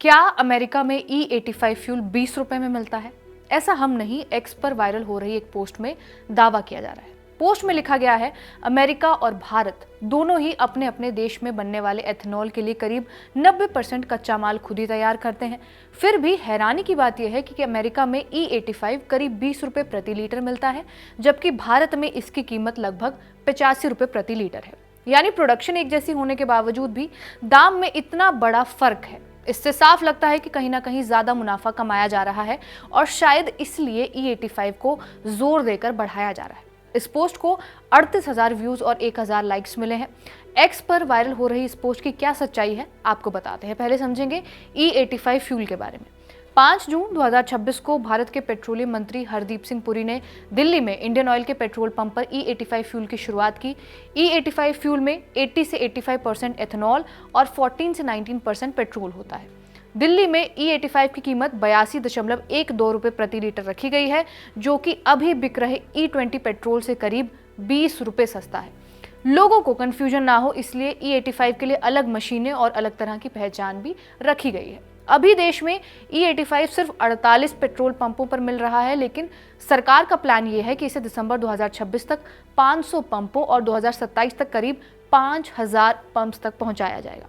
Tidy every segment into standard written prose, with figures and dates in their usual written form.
क्या अमेरिका में E85 fuel 20 रुपए में मिलता है? ऐसा हम नहीं, एक्स पर वायरल हो रही एक पोस्ट में दावा किया जा रहा है। पोस्ट में लिखा गया है, अमेरिका और भारत दोनों ही अपने अपने देश में बनने वाले एथेनॉल के लिए करीब 90% कच्चा माल खुद ही तैयार करते हैं। फिर भी हैरानी की बात यह है कि अमेरिका में E85 करीब 20 रुपए प्रति लीटर मिलता है, जबकि भारत में इसकी कीमत लगभग 85 रुपए प्रति लीटर है। यानी प्रोडक्शन एक जैसी होने के बावजूद भी दाम में इतना बड़ा फर्क है। इससे साफ लगता है कि कहीं ना कहीं ज्यादा मुनाफा कमाया जा रहा है और शायद इसलिए E85 को जोर देकर बढ़ाया जा रहा है। इस पोस्ट को 38,000 व्यूज और 1,000 लाइक्स मिले हैं। एक्स पर वायरल हो रही इस पोस्ट की क्या सच्चाई है, आपको बताते हैं। पहले समझेंगे E85 फ्यूल के बारे में। 5 जून 2026 को भारत के पेट्रोलियम मंत्री हरदीप सिंह पुरी ने दिल्ली में इंडियन ऑयल के पेट्रोल पंप पर E85 फ्यूल की शुरुआत की। E85 फ्यूल में 80 से 85% एथेनॉल और 14 से 19% पेट्रोल होता है। दिल्ली में E85 की कीमत 82.12 रुपए प्रति लीटर रखी गई है, जो कि अभी बिक रहे E20 पेट्रोल से करीब 20 रुपए सस्ता है। लोगों को कंफ्यूजन ना हो इसलिए E85 के लिए अलग मशीनें और अलग तरह की पहचान भी रखी गई है। अभी देश में E85 सिर्फ 48 पेट्रोल पंपों पर मिल रहा है, लेकिन सरकार का प्लान ये है कि इसे दिसंबर 2026 तक 500 पंपों और 2027 तक करीब 5,000 पंप्स तक पहुंचाया जाएगा।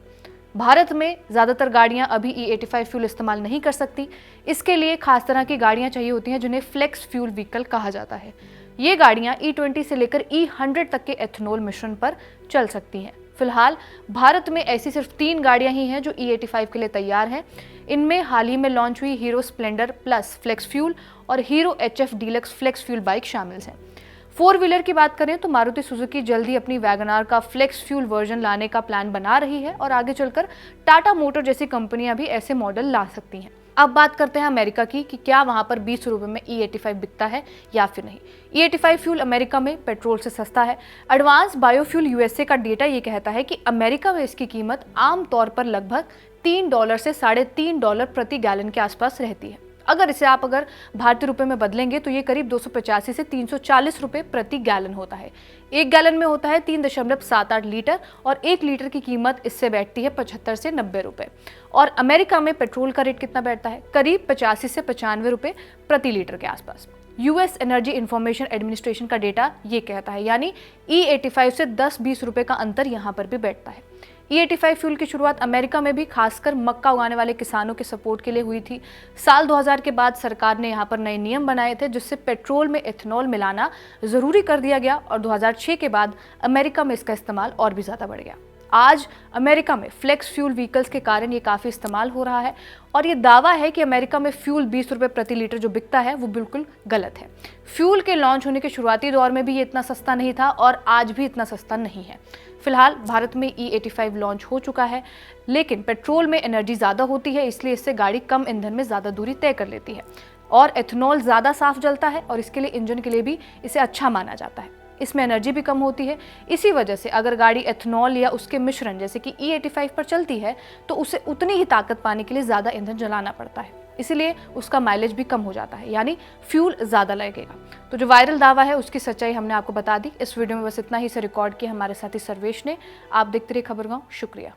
भारत में ज़्यादातर गाड़ियां अभी E85 फ्यूल इस्तेमाल नहीं कर सकती। इसके लिए खास तरह की गाड़ियां चाहिए होती हैं, जिन्हें फ्लेक्स फ्यूल व्हीकल कहा जाता है। ये गाड़ियां E20 से लेकर E100 तक के एथेनॉल मिश्रण पर चल सकती हैं। फिलहाल भारत में ऐसी सिर्फ 3 गाड़ियां ही हैं जो E85 के लिए तैयार हैं। इनमें हाल ही में लॉन्च हुई Hero Splendor Plus flex fuel और Hero HF Deluxe flex fuel bike शामिल हैं। 4 व्हीलर की बात करें तो मारुति सुजुकी जल्द ही अपनी वैगनआर का फ्लेक्स फ्यूल वर्जन लाने का प्लान बना रही है और आगे चलकर टाटा मोटर जैसी कंपनियां भी ऐसे मॉडल ला सकती हैं। अब बात करते हैं अमेरिका की कि क्या वहां पर 20 रुपए में E85 बिकता है या फिर नहीं। E85 फ्यूल अमेरिका में पेट्रोल से सस्ता है। एडवांस बायोफ्यूल USA का डेटा ये कहता है कि अमेरिका में इसकी कीमत आमतौर पर लगभग $3 से $3.5 प्रति गैलन के आसपास रहती है। अगर इसे आप भारतीय रुपए में बदलेंगे तो ये करीब 285 से 340 रुपए प्रति गैलन होता है। 1 गैलन में होता है 3.78 लीटर और 1 लीटर की कीमत इससे बैठती है 75 से 90 रुपए। और अमेरिका में पेट्रोल का रेट कितना बैठता है? करीब 85 से 95 रुपए प्रति लीटर के आसपास। US एनर्जी इंफॉर्मेशन एडमिनिस्ट्रेशन का डेटा ये कहता है, यानी E85 से 10-20 रुपए का अंतर यहाँ पर भी बैठता है। E85 फ्यूल की शुरुआत अमेरिका में भी खासकर मक्का उगाने वाले किसानों के सपोर्ट के लिए हुई थी। साल 2000 के बाद सरकार ने यहाँ पर नए नियम बनाए थे, जिससे पेट्रोल में एथेनॉल मिलाना जरूरी कर दिया गया और 2006 के बाद अमेरिका में इसका इस्तेमाल और भी ज़्यादा बढ़ गया। आज अमेरिका में फ्लेक्स फ्यूल व्हीकल्स के कारण ये काफ़ी इस्तेमाल हो रहा है और ये दावा है कि अमेरिका में फ्यूल 20 रुपए प्रति लीटर जो बिकता है वो बिल्कुल गलत है। फ्यूल के लॉन्च होने के शुरुआती दौर में भी ये इतना सस्ता नहीं था और आज भी इतना सस्ता नहीं है। फिलहाल भारत में E85 लॉन्च हो चुका है, लेकिन पेट्रोल में एनर्जी ज़्यादा होती है, इसलिए इससे गाड़ी कम ईंधन में ज़्यादा दूरी तय कर लेती है और एथेनॉल ज़्यादा साफ जलता है और इसके लिए इंजन के लिए भी इसे अच्छा माना जाता है। इसमें एनर्जी भी कम होती है। इसी वजह से अगर गाड़ी एथेनॉल या उसके मिश्रण जैसे कि E85 पर चलती है तो उसे उतनी ही ताकत पाने के लिए ज़्यादा ईंधन जलाना पड़ता है, इसीलिए उसका माइलेज भी कम हो जाता है, यानी फ्यूल ज़्यादा लगेगा। तो जो वायरल दावा है उसकी सच्चाई हमने आपको बता दी। इस वीडियो में बस इतना ही से रिकॉर्ड किया हमारे साथी सर्वेश ने। आप देखते रहिए खबरगांव। शुक्रिया।